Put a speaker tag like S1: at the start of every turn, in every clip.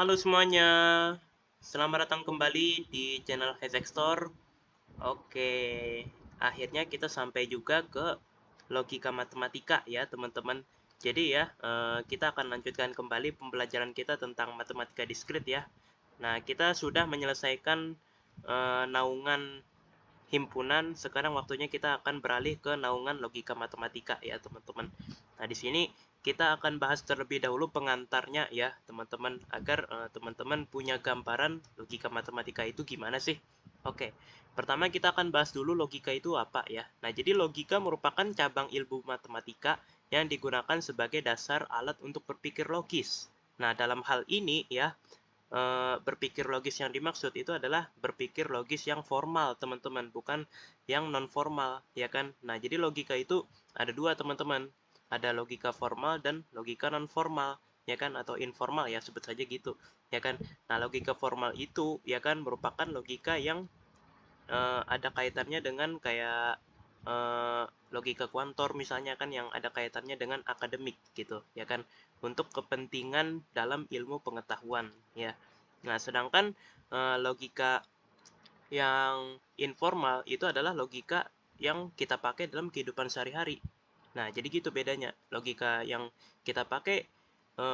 S1: Halo semuanya, selamat datang kembali di channel Hextor. Oke, akhirnya kita sampai juga ke logika matematika ya teman-teman. Jadi ya, kita akan lanjutkan kembali pembelajaran kita tentang matematika diskrit ya. Nah, kita sudah menyelesaikan naungan himpunan. Sekarang waktunya kita akan beralih ke naungan logika matematika ya teman-teman. Nah, di sini kita akan bahas terlebih dahulu pengantarnya ya teman-teman, agar teman-teman punya gambaran logika matematika itu gimana sih. Oke, pertama kita akan bahas dulu logika itu apa ya. Nah, jadi logika merupakan cabang ilmu matematika yang digunakan sebagai dasar alat untuk berpikir logis. Nah, dalam hal ini ya, berpikir logis yang dimaksud itu adalah berpikir logis yang formal, teman-teman, bukan yang non formal, ya kan? Nah, jadi logika itu ada dua, teman-teman. Ada logika formal dan logika non formal, ya kan? Atau informal ya, sebut saja gitu, ya kan? Nah, logika formal itu ya kan merupakan logika yang ada kaitannya dengan kayak logika kuantor misalnya kan, yang ada kaitannya dengan akademik gitu ya kan, untuk kepentingan dalam ilmu pengetahuan ya. Nah, sedangkan logika yang informal itu adalah logika yang kita pakai dalam kehidupan sehari-hari. Nah, jadi gitu bedanya. Logika yang kita pakai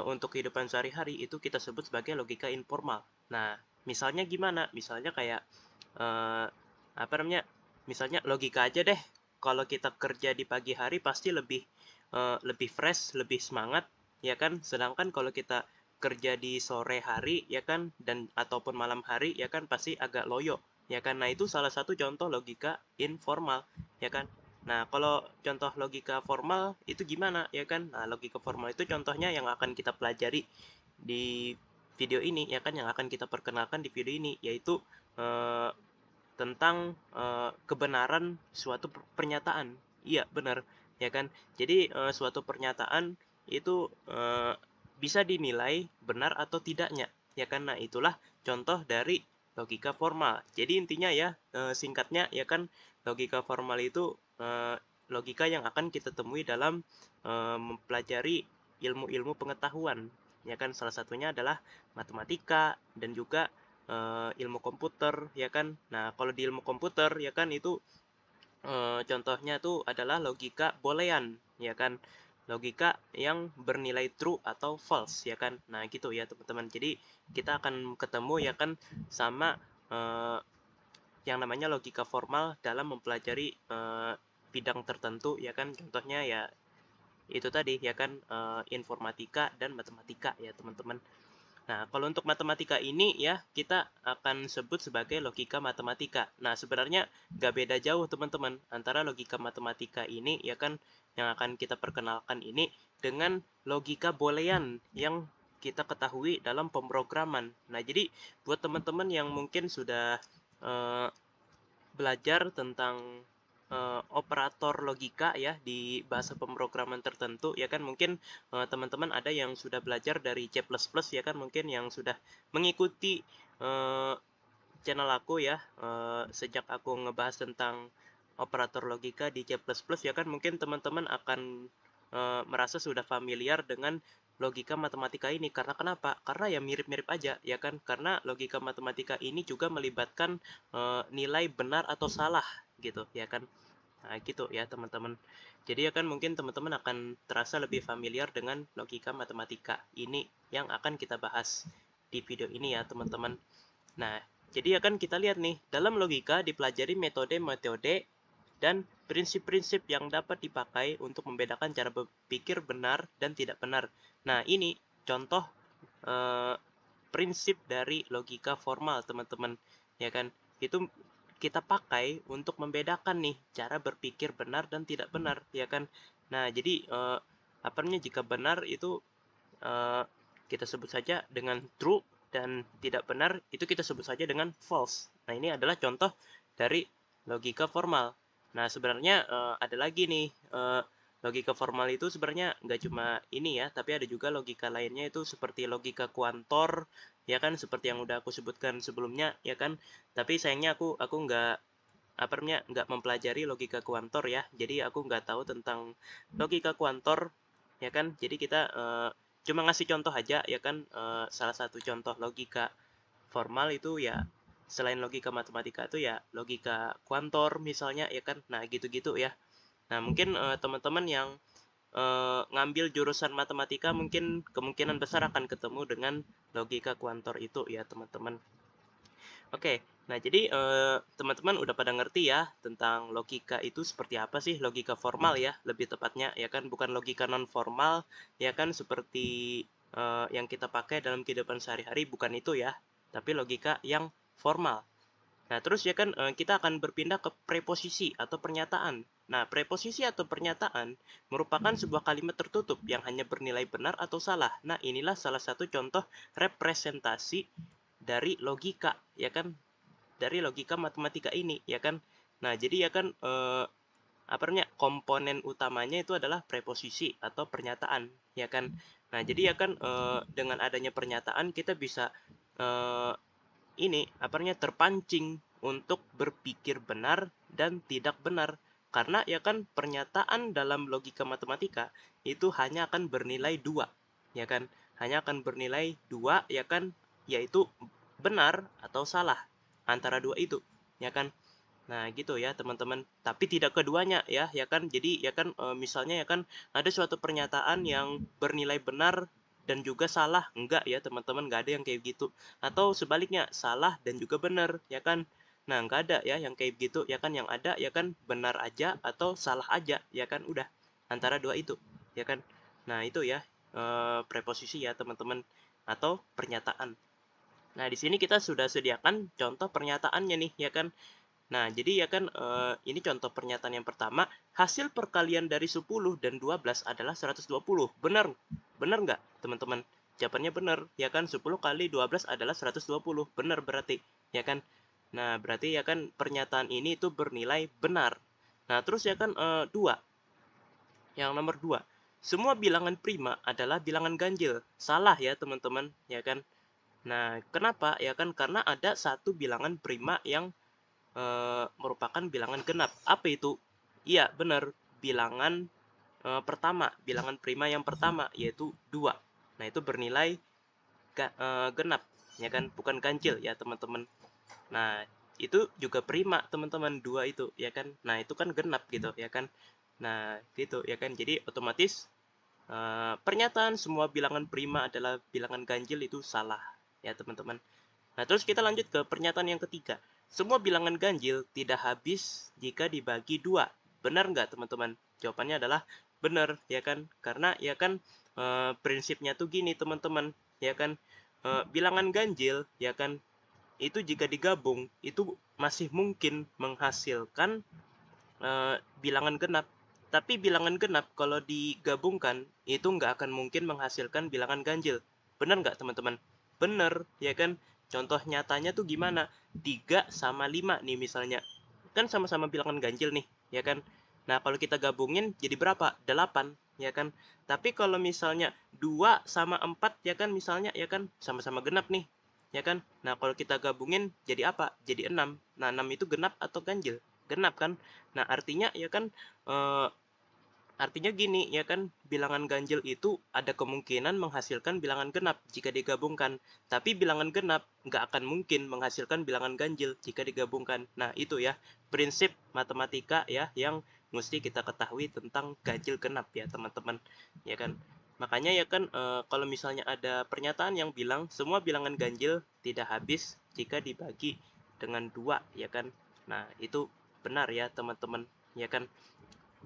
S1: untuk kehidupan sehari-hari itu kita sebut sebagai logika informal. Nah, misalnya gimana? Misalnya kayak eh, apa namanya? Misalnya logika aja deh. Kalau kita kerja di pagi hari pasti lebih fresh, lebih semangat, ya kan? Sedangkan kalau kita kerja di sore hari, ya kan, dan ataupun malam hari, ya kan, pasti agak loyo, ya kan? Nah, itu salah satu contoh logika informal, ya kan? Nah, kalau contoh logika formal itu gimana, ya kan? Nah, logika formal itu contohnya yang akan kita pelajari di video ini, ya kan, yang akan kita perkenalkan di video ini, yaitu eh, tentang kebenaran suatu pernyataan. Iya, benar, ya kan? Jadi suatu pernyataan itu bisa dinilai benar atau tidaknya, ya kan? Nah, itulah contoh dari logika formal. Jadi intinya ya, singkatnya ya kan, logika formal itu logika yang akan kita temui dalam mempelajari ilmu-ilmu pengetahuan, ya kan? Salah satunya adalah matematika dan juga ilmu komputer, ya kan. Nah, kalau di ilmu komputer ya kan itu contohnya tuh adalah logika boolean, ya kan, logika yang bernilai true atau false, ya kan. Nah, gitu ya teman-teman. Jadi kita akan ketemu ya kan sama eh, yang namanya logika formal dalam mempelajari bidang tertentu, ya kan. Contohnya ya itu tadi ya kan, informatika dan matematika ya teman-teman. Nah, kalau untuk matematika ini ya, kita akan sebut sebagai logika matematika. Nah, sebenarnya nggak beda jauh teman-teman antara logika matematika ini ya kan, yang akan kita perkenalkan ini, dengan logika boolean yang kita ketahui dalam pemrograman. Nah, jadi buat teman-teman yang mungkin sudah eh, belajar tentang operator logika ya di bahasa pemrograman tertentu, ya kan, mungkin teman-teman ada yang sudah belajar dari C++ ya kan, mungkin yang sudah mengikuti uh, channel aku ya, sejak aku ngebahas tentang operator logika di C++ ya kan, mungkin teman-teman akan merasa sudah familiar dengan logika matematika ini. Karena kenapa? Karena ya mirip-mirip aja ya kan, karena logika matematika ini juga melibatkan nilai benar atau salah gitu ya kan. Nah, gitu ya teman-teman. Jadi ya kan mungkin teman-teman akan terasa lebih familiar dengan logika matematika ini yang akan kita bahas di video ini ya teman-teman. Nah, jadi ya kan kita lihat nih, dalam logika dipelajari metode-metode dan prinsip-prinsip yang dapat dipakai untuk membedakan cara berpikir benar dan tidak benar. Nah, ini contoh eh, prinsip dari logika formal, teman-teman. Ya kan? Itu kita pakai untuk membedakan nih cara berpikir benar dan tidak benar, ya kan? Nah, jadi apa namanya, jika benar itu eh, kita sebut saja dengan true, dan tidak benar itu kita sebut saja dengan false. Nah, ini adalah contoh dari logika formal. Nah, sebenarnya ada lagi nih, logika formal itu sebenarnya nggak cuma ini ya, tapi ada juga logika lainnya, itu seperti logika kuantor, ya kan, seperti yang udah aku sebutkan sebelumnya, ya kan. Tapi sayangnya aku nggak apa namanya, nggak mempelajari logika kuantor ya, jadi aku nggak tahu tentang logika kuantor, ya kan. Jadi kita cuma ngasih contoh aja ya kan, salah satu contoh logika formal itu ya selain logika matematika itu ya logika kuantor misalnya ya kan. Nah, gitu-gitu ya. Nah, mungkin teman-teman yang ngambil jurusan matematika mungkin kemungkinan besar akan ketemu dengan logika kuantor itu ya, teman-teman. Oke, nah jadi teman-teman udah pada ngerti ya tentang logika itu seperti apa sih, logika formal ya, lebih tepatnya ya kan, bukan logika non formal ya kan, seperti yang kita pakai dalam kehidupan sehari-hari, bukan itu ya, tapi logika yang formal. Nah, terus ya kan kita akan berpindah ke preposisi atau pernyataan. Nah, preposisi atau pernyataan merupakan sebuah kalimat tertutup yang hanya bernilai benar atau salah. Nah, inilah salah satu contoh representasi dari logika, ya kan? Dari logika matematika ini, ya kan? Nah, jadi ya kan apa namanya? Komponen utamanya itu adalah preposisi atau pernyataan, ya kan? Nah, jadi ya kan dengan adanya pernyataan kita bisa ini apa namanya terpancing untuk berpikir benar dan tidak benar, karena ya kan pernyataan dalam logika matematika itu hanya akan bernilai 2 ya kan, hanya akan bernilai 2 ya kan, yaitu benar atau salah antara dua itu ya kan. Nah, gitu ya teman-teman, tapi tidak keduanya ya ya kan. Jadi ya kan misalnya ya kan ada suatu pernyataan yang bernilai benar dan juga salah, enggak ya teman-teman, enggak ada yang kayak gitu. Atau sebaliknya, salah dan juga benar ya kan. Nah, enggak ada ya yang kayak gitu ya kan, yang ada ya kan benar aja atau salah aja ya kan, udah antara dua itu ya kan. Nah, itu ya preposisi ya teman-teman, atau pernyataan. Nah, di sini kita sudah sediakan contoh pernyataannya nih ya kan. Nah, jadi ya kan ini contoh pernyataan yang pertama, hasil perkalian dari 10 dan 12 adalah 120. Benar? Benar nggak, teman-teman? Jawabannya benar, ya kan? 10 kali 12 adalah 120. Benar berarti, ya kan? Nah, berarti ya kan pernyataan ini itu bernilai benar. Nah, terus ya kan 2. Yang nomor 2. Semua bilangan prima adalah bilangan ganjil. Salah ya, teman-teman, ya kan? Nah, kenapa? Ya kan karena ada satu bilangan prima yang merupakan bilangan genap. Apa itu? Iya, benar. Bilangan pertama, bilangan prima yang pertama, yaitu 2. Nah, itu bernilai genap, ya kan? Bukan ganjil ya, teman-teman. Nah, itu juga prima, teman-teman, 2 itu, ya kan? Nah, itu kan genap gitu, ya kan? Nah, gitu, ya kan? Jadi, otomatis pernyataan semua bilangan prima adalah bilangan ganjil itu salah, ya, teman-teman. Nah, terus kita lanjut ke pernyataan yang ketiga. Semua bilangan ganjil tidak habis jika dibagi 2. Benar nggak, teman-teman? Jawabannya adalah benar, ya kan? Karena ya kan prinsipnya tuh gini, teman-teman, ya kan? Bilangan ganjil, ya kan? Itu jika digabung itu masih mungkin menghasilkan bilangan genap. Tapi bilangan genap kalau digabungkan itu nggak akan mungkin menghasilkan bilangan ganjil. Benar nggak, teman-teman? Benar, ya kan? Contoh nyatanya tuh gimana? 3 sama 5 nih misalnya. Kan sama-sama bilangan ganjil nih, ya kan? Nah, kalau kita gabungin jadi berapa? 8, ya kan? Tapi kalau misalnya 2 sama 4, ya kan, misalnya, ya kan, sama-sama genap nih, ya kan? Nah, kalau kita gabungin jadi apa? Jadi 6. Nah, 6 itu genap atau ganjil? Genap kan? Nah, artinya ya kan artinya gini ya kan, bilangan ganjil itu ada kemungkinan menghasilkan bilangan genap jika digabungkan. Tapi bilangan genap nggak akan mungkin menghasilkan bilangan ganjil jika digabungkan. Nah, itu ya prinsip matematika ya yang mesti kita ketahui tentang ganjil genap ya, teman-teman. Ya kan? Makanya ya kan kalau misalnya ada pernyataan yang bilang semua bilangan ganjil tidak habis jika dibagi dengan 2 ya kan. Nah, itu benar ya, teman-teman, ya kan.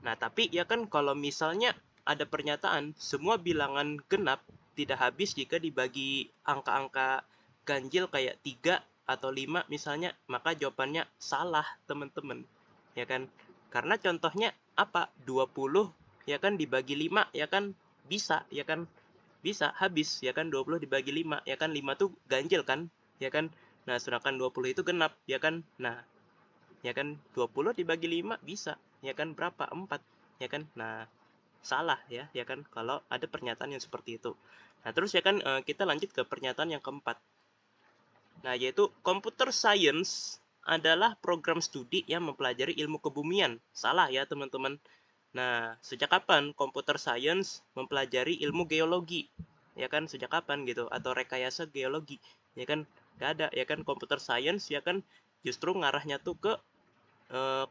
S1: Nah, tapi ya kan kalau misalnya ada pernyataan semua bilangan genap tidak habis jika dibagi angka-angka ganjil kayak 3 atau 5 misalnya, maka jawabannya salah, teman-teman. Ya kan? Karena contohnya apa? 20 ya kan dibagi 5 ya kan bisa, ya kan? Bisa habis ya kan, 20 dibagi 5 ya kan, 5 tuh ganjil kan, ya kan? Nah, sedangkan 20 itu genap, ya kan? Nah, ya kan 20 dibagi 5 bisa ya kan berapa, 4 ya kan. Nah, salah ya kan kalau ada pernyataan yang seperti itu. Nah, terus ya kan kita lanjut ke pernyataan yang keempat. Nah, yaitu computer science adalah program studi yang mempelajari ilmu kebumian. Salah ya, teman-teman. Nah, sejak kapan computer science mempelajari ilmu geologi? ya kan, sejak kapan gitu, atau rekayasa geologi, ya kan, nggak ada, ya kan. Computer science, ya kan, justru ngarahnya tuh ke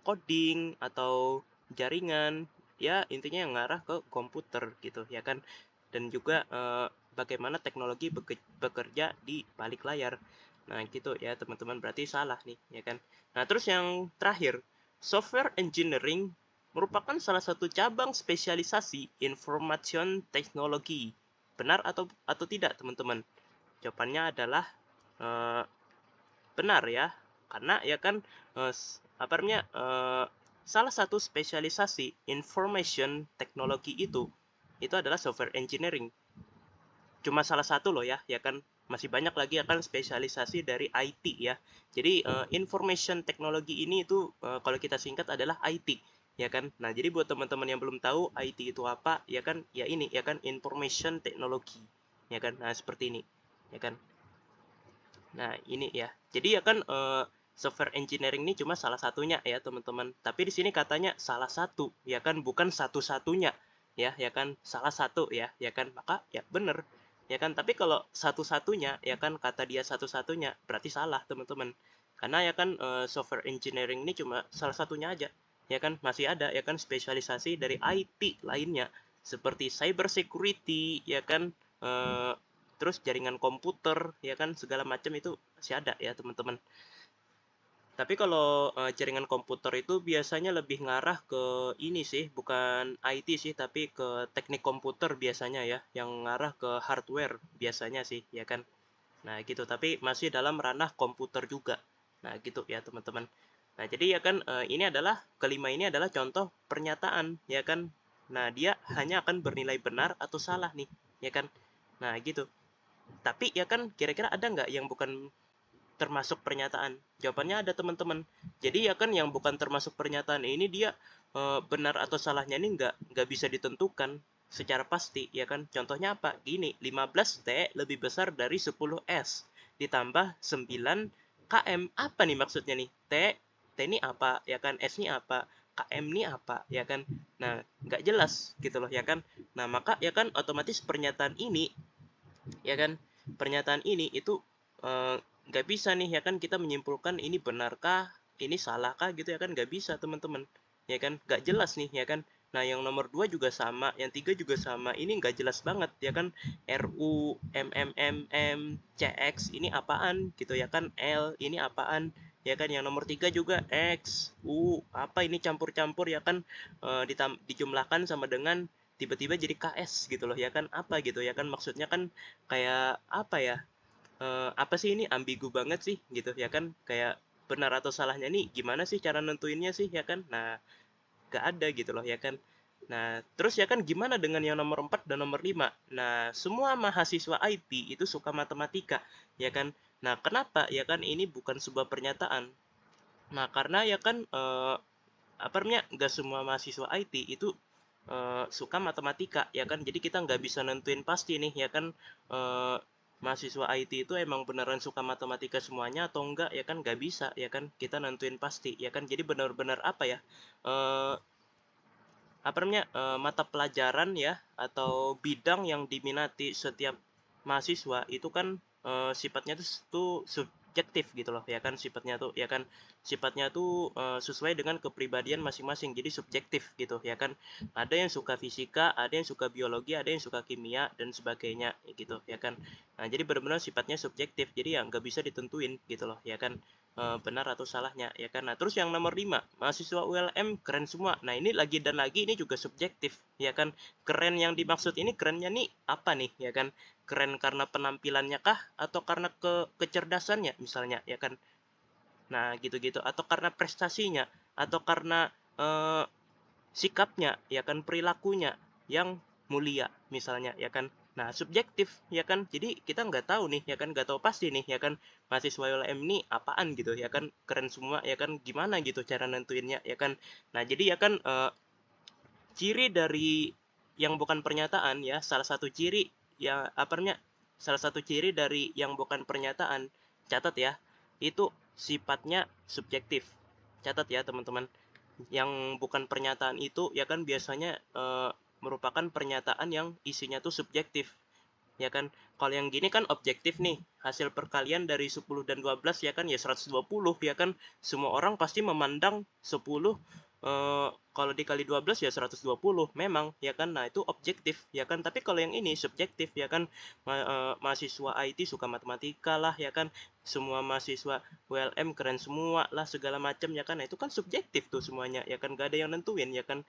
S1: coding atau jaringan, ya intinya yang ngarah ke komputer gitu, ya kan. Dan juga bagaimana teknologi bekerja di balik layar. Nah gitu ya teman-teman, berarti salah nih, ya kan. Nah terus yang terakhir, software engineering merupakan salah satu cabang spesialisasi information technology. Benar atau tidak teman-teman? Jawabannya adalah eh, benar ya, karena ya kan apa namanya, salah satu spesialisasi information technology itu adalah software engineering. Cuma salah satu loh ya, ya kan, masih banyak lagi akan spesialisasi dari IT ya. Jadi information technology ini itu kalau kita singkat adalah IT, ya kan. Nah jadi buat teman-teman yang belum tahu IT itu apa, ya kan, ya ini ya kan, information technology, ya kan. Nah seperti ini, ya kan. Nah, ini ya. Jadi ya kan software engineering ini cuma salah satunya ya, teman-teman. Tapi di sini katanya salah satu, ya kan, bukan satu-satunya. Ya kan, salah satu ya kan. Maka ya bener. Ya kan, tapi kalau satu-satunya, ya kan, kata dia satu-satunya, berarti salah, teman-teman. Karena ya kan software engineering ini cuma salah satunya aja. Ya kan, masih ada ya kan spesialisasi dari IT lainnya seperti cyber security, ya kan, terus jaringan komputer, ya kan, segala macam itu masih ada ya teman-teman. Tapi kalau jaringan komputer itu biasanya lebih ngarah ke ini sih, bukan IT sih, tapi ke teknik komputer biasanya ya, yang ngarah ke hardware biasanya sih, ya kan. Nah gitu, tapi masih dalam ranah komputer juga. Nah gitu ya teman-teman. Nah jadi ya kan ini adalah kelima, ini adalah contoh pernyataan, ya kan. Nah dia hanya akan bernilai benar atau salah nih, ya kan. Nah gitu. Tapi ya kan, kira-kira ada nggak yang bukan termasuk pernyataan? Jawabannya ada teman-teman. Jadi ya kan yang bukan termasuk pernyataan ini dia benar atau salahnya ini nggak bisa ditentukan secara pasti, ya kan. Contohnya apa? Gini, 15T lebih besar dari 10S ditambah 9 km. Apa nih maksudnya nih? T ini apa? Ya kan, S ini apa? KM ini apa? Ya kan. Nah, nggak jelas gitu loh, ya kan. Nah, maka ya kan otomatis pernyataan ini, ya kan, pernyataan ini itu nggak bisa nih, ya kan, kita menyimpulkan ini benarkah, ini salahkah gitu, ya kan, nggak bisa teman-teman, ya kan, nggak jelas nih, ya kan. Nah yang nomor 2 juga sama, yang 3 juga sama, ini nggak jelas banget, ya kan. RU, MMMM, CX ini apaan gitu, ya kan. L ini apaan, ya kan. Yang nomor 3 juga X, U apa ini, campur-campur, ya kan. Dijumlahkan sama dengan tiba-tiba jadi KS gitu loh, ya kan. Apa gitu, ya kan, maksudnya kan kayak apa ya, apa sih ini, ambigu banget sih gitu, ya kan. Kayak benar atau salahnya nih gimana sih cara nentuinnya sih, ya kan. Nah gak ada gitu loh, ya kan. Nah terus ya kan, gimana dengan yang nomor 4 dan nomor 5? Nah semua mahasiswa IT itu suka matematika, ya kan. Nah kenapa, ya kan, ini bukan sebuah pernyataan. Nah karena ya kan apa namanya, nggak semua mahasiswa IT itu suka matematika, ya kan. Jadi kita nggak bisa nentuin pasti nih, ya kan, eh, mahasiswa IT itu emang beneran suka matematika semuanya atau enggak, ya kan, nggak bisa, ya kan, kita nentuin pasti, ya kan. Jadi benar-benar apa ya, eh, apa namanya, mata pelajaran ya atau bidang yang diminati setiap mahasiswa itu kan sifatnya tuh subjektif gitu loh, ya kan. Sifatnya tuh sesuai dengan kepribadian masing-masing, jadi subjektif gitu, ya kan. Ada yang suka fisika, ada yang suka biologi, ada yang suka kimia dan sebagainya gitu, ya kan. Nah jadi benar-benar sifatnya subjektif, jadi ya nggak bisa ditentuin gitu loh, ya kan. Benar atau salahnya, ya kan. Nah terus yang nomor 5, mahasiswa ULM keren semua. Nah ini lagi dan lagi ini juga subjektif, ya kan. Keren yang dimaksud ini, kerennya nih apa nih, ya kan. Keren karena penampilannya kah, atau karena kecerdasannya misalnya, ya kan. Nah gitu-gitu, atau karena prestasinya, atau karena sikapnya, ya kan, perilakunya yang mulia misalnya, ya kan. Nah subjektif, ya kan. Jadi kita nggak tahu nih, ya kan, nggak tahu pasti nih, ya kan, mahasiswa ULM ini apaan gitu, ya kan. Keren semua, ya kan, gimana gitu cara nentuinnya, ya kan. Nah jadi ya kan ciri dari yang bukan pernyataan ya, salah satu ciri ya apa namanya, salah satu ciri dari yang bukan pernyataan, catat ya, itu sifatnya subjektif. Catat ya teman-teman, yang bukan pernyataan itu, ya kan, biasanya merupakan pernyataan yang isinya tuh subjektif. ya kan. Kalau yang gini kan objektif nih, hasil perkalian dari 10 dan 12 ya kan, ya 120 ya kan. Semua orang pasti memandang 10 kalau dikali 12 ya 120 memang ya kan. Nah, itu objektif ya kan. Tapi kalau yang ini subjektif ya kan. Mahasiswa IT suka matematika lah ya kan. Semua mahasiswa ULM keren semua lah segala macam ya kan. Nah, itu kan subjektif tuh semuanya ya kan. Gak ada yang nentuin ya kan.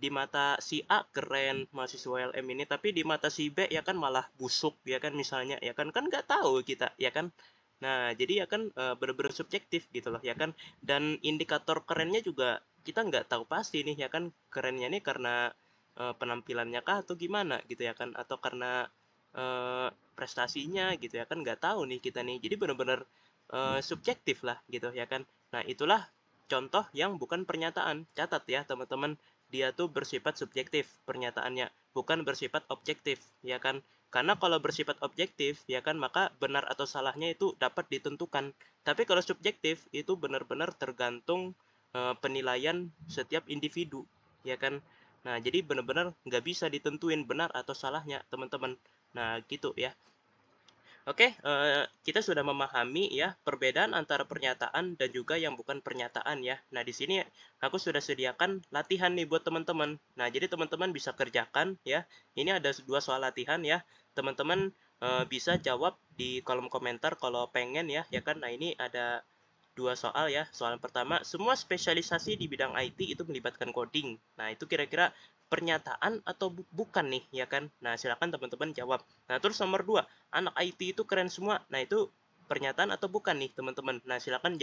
S1: Di mata si A keren mahasiswa ULM ini, tapi di mata si B ya kan malah busuk ya kan misalnya ya kan nggak tahu kita ya kan. Nah, jadi ya kan bener-bener subjektif gitu loh ya kan. Dan indikator kerennya juga kita nggak tahu pasti nih ya kan, kerennya nih karena penampilannya kah atau gimana gitu ya kan, atau karena prestasinya gitu ya kan, nggak tahu nih kita nih. Jadi bener-bener subjektif lah gitu ya kan. Nah, itulah contoh yang bukan pernyataan. Catat ya teman-teman, dia tuh bersifat subjektif pernyataannya, bukan bersifat objektif ya kan. Karena kalau bersifat objektif ya kan, maka benar atau salahnya itu dapat ditentukan. Tapi kalau subjektif itu benar-benar tergantung penilaian setiap individu ya kan. Nah, jadi benar-benar nggak bisa ditentuin benar atau salahnya teman-teman. Nah, gitu ya. Oke, kita sudah memahami ya perbedaan antara pernyataan dan juga yang bukan pernyataan ya. Nah, di sini aku sudah sediakan latihan nih buat teman-teman. Nah, jadi teman-teman bisa kerjakan ya. Ini ada 2 soal latihan ya. Teman-teman bisa jawab di kolom komentar kalau pengen ya, ya kan. Nah, ini ada 2 soal ya. Soal pertama, semua spesialisasi di bidang IT itu melibatkan coding. Nah, itu kira-kira pernyataan atau bukan nih ya kan. Nah, silakan teman-teman jawab. Nah, terus nomor 2, anak IT itu keren semua. Nah, itu pernyataan atau bukan nih teman-teman. Nah, silakan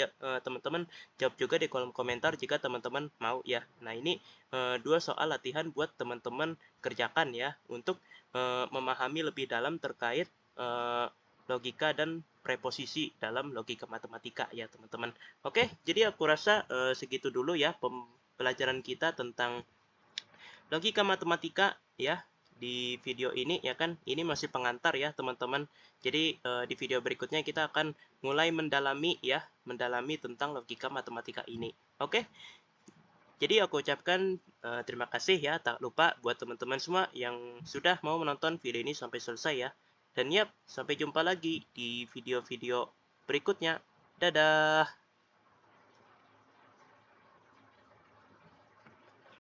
S1: teman-teman jawab juga di kolom komentar jika teman-teman mau ya. Nah, ini 2 soal latihan buat teman-teman kerjakan ya, untuk memahami lebih dalam terkait logika dan preposisi dalam logika matematika ya teman-teman. Oke, jadi aku rasa segitu dulu ya pembelajaran kita tentang logika matematika ya di video ini ya kan. Ini masih pengantar ya teman-teman. Jadi di video berikutnya kita akan mulai mendalami tentang logika matematika ini. Oke. Jadi aku ucapkan terima kasih ya, tak lupa buat teman-teman semua yang sudah mau menonton video ini sampai selesai ya. Dan yap, sampai jumpa lagi di video-video berikutnya. Dadah.